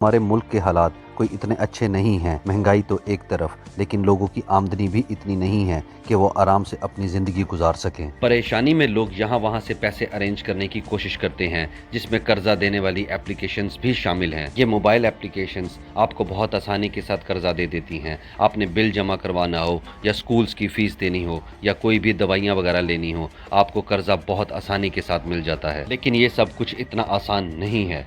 हमारे मुल्क के हालात कोई इतने अच्छे नहीं हैं। महंगाई तो एक तरफ, लेकिन लोगों की आमदनी भी इतनी नहीं है कि वो आराम से अपनी ज़िंदगी गुजार सकें। परेशानी में लोग यहाँ वहाँ से पैसे अरेंज करने की कोशिश करते हैं, जिसमें कर्जा देने वाली एप्लीकेशंस भी शामिल हैं। ये मोबाइल एप्लीकेशंस आपको बहुत आसानी के साथ कर्जा दे देती हैं। आपने बिल जमा करवाना हो या स्कूल्स की फ़ीस देनी हो या कोई भी दवाइयाँ वगैरह लेनी हो, आपको कर्जा बहुत आसानी के साथ मिल जाता है। लेकिन ये सब कुछ इतना आसान नहीं है।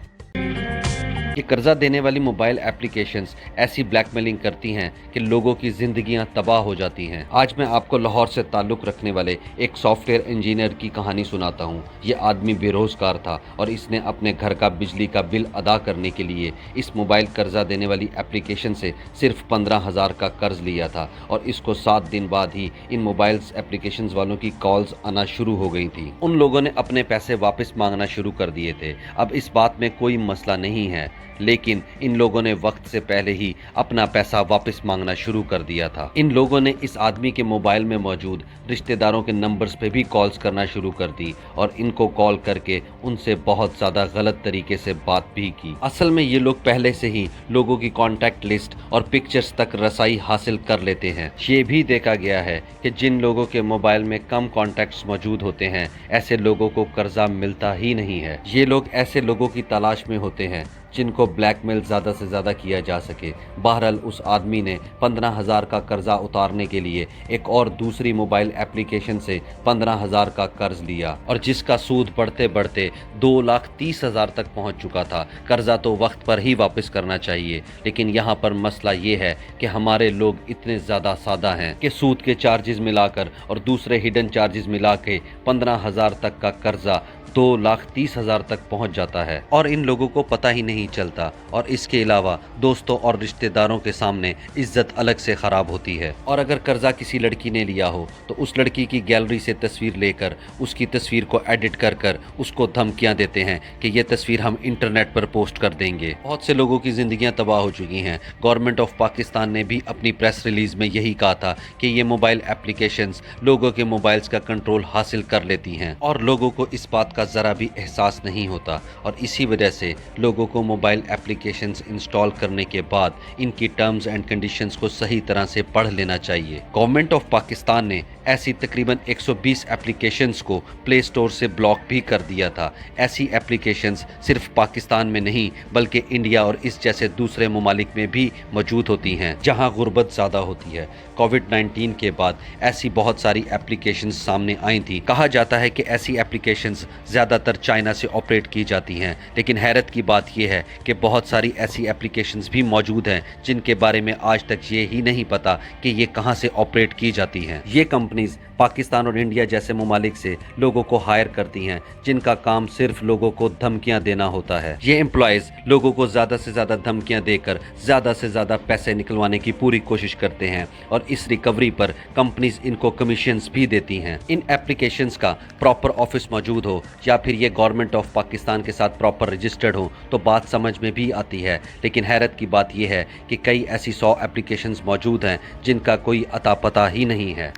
ये कर्जा देने वाली मोबाइल एप्लीकेशंस ऐसी ब्लैकमेलिंग करती हैं कि लोगों की ज़िंदगियां तबाह हो जाती हैं। आज मैं आपको लाहौर से ताल्लुक़ रखने वाले एक सॉफ्टवेयर इंजीनियर की कहानी सुनाता हूँ। ये आदमी बेरोज़गार था और इसने अपने घर का बिजली का बिल अदा करने के लिए इस मोबाइल कर्जा देने वाली एप्लीकेशन से सिर्फ 15,000 का कर्ज लिया था और इसको 7 दिन बाद ही इन मोबाइल एप्लीकेशन वालों की कॉल्स आना शुरू हो गई थी। उन लोगों ने अपने पैसे वापस मांगना शुरू कर दिए थे। अब इस बात में कोई मसला नहीं है, लेकिन इन लोगों ने वक्त से पहले ही अपना पैसा वापस मांगना शुरू कर दिया था। इन लोगों ने इस आदमी के मोबाइल में मौजूद रिश्तेदारों के नंबर्स पे भी कॉल्स करना शुरू कर दी और इनको कॉल करके उनसे बहुत ज़्यादा गलत तरीके से बात भी की। असल में ये लोग पहले से ही लोगों की कॉन्टैक्ट लिस्ट और पिक्चर्स तक रसाई हासिल कर लेते हैं। ये भी देखा गया है कि जिन लोगों के मोबाइल में कम कॉन्टैक्ट्स मौजूद होते हैं, ऐसे लोगों को कर्जा मिलता ही नहीं है। ये लोग ऐसे लोगों की तलाश में होते हैं जिनको ब्लैकमेल ज़्यादा से ज़्यादा किया जा सके। बहरहाल उस आदमी ने 15,000 का कर्जा उतारने के लिए एक और दूसरी मोबाइल एप्लीकेशन से 15,000 का कर्ज लिया और जिसका सूद बढ़ते बढ़ते 2,30,000 तक पहुंच चुका था। कर्जा तो वक्त पर ही वापस करना चाहिए, लेकिन यहाँ पर मसला ये है कि हमारे लोग इतने ज़्यादा सादा हैं कि सूद के चार्जेस मिलाकर और दूसरे हिडन चार्जेस मिला के 15,000 तक का कर्जा 2,30,000 तक पहुंच जाता है और इन लोगों को पता ही नहीं चलता। और इसके अलावा दोस्तों और रिश्तेदारों के सामने इज्जत अलग से ख़राब होती है। और अगर कर्जा किसी लड़की ने लिया हो तो उस लड़की की गैलरी से तस्वीर लेकर उसकी तस्वीर को एडिट कर कर उसको धमकियां देते हैं कि ये तस्वीर हम इंटरनेट पर पोस्ट कर देंगे। बहुत से लोगों की ज़िंदगियां तबाह हो चुकी हैं। गवर्नमेंट ऑफ पाकिस्तान ने भी अपनी प्रेस रिलीज़ में यही कहा था कि ये मोबाइल एप्लीकेशंस लोगों के मोबाइल्स का कंट्रोल हासिल कर लेती हैं और लोगों को इस बात का ज़रा भी एहसास नहीं होता और इसी वजह से लोगों को मोबाइल एप्लीकेशंस इंस्टॉल करने के बाद इनकी टर्म्स एंड कंडीशंस को सही तरह से पढ़ लेना चाहिए। गवर्नमेंट ऑफ पाकिस्तान ने ऐसी तकरीबन 120 एप्लीकेशंस को प्ले स्टोर से ब्लॉक भी कर दिया था। ऐसी एप्लीकेशंस सिर्फ पाकिस्तान में नहीं बल्कि इंडिया और इस जैसे दूसरे ममालिक में भी मौजूद होती हैं जहां गुर्बत ज़्यादा होती है। कोविड-19 के बाद ऐसी बहुत सारी एप्लीकेशंस सामने आई थी। कहा जाता है कि ऐसी एप्लीकेशंस ज़्यादातर चाइना से ऑपरेट की जाती हैं, लेकिन हैरत की बात यह है कि बहुत सारी ऐसी एप्लीकेशंस भी मौजूद हैं जिनके बारे में आज तक ये ही नहीं पता कि ये कहां से ऑपरेट की जाती हैं। ये कंपनीज पाकिस्तान और इंडिया जैसे ममालिक से लोगों को हायर करती हैं जिनका काम सिर्फ लोगों को धमकियां देना होता है। ये एम्प्लॉयज़ लोगों को ज़्यादा से ज़्यादा धमकियां देकर ज़्यादा से ज़्यादा पैसे निकलवाने की पूरी कोशिश करते हैं और इस रिकवरी पर कंपनीज इनको कमीशंस भी देती हैं। इन एप्लीकेशंस का प्रॉपर ऑफिस मौजूद हो या फिर ये गवर्नमेंट ऑफ पाकिस्तान के साथ प्रॉपर रजिस्टर्ड हो तो बात समझ में भी आती है, लेकिन हैरत की बात यह है कि कई ऐसी 100 एप्लीकेशंस मौजूद हैं जिनका कोई अता पता ही नहीं है।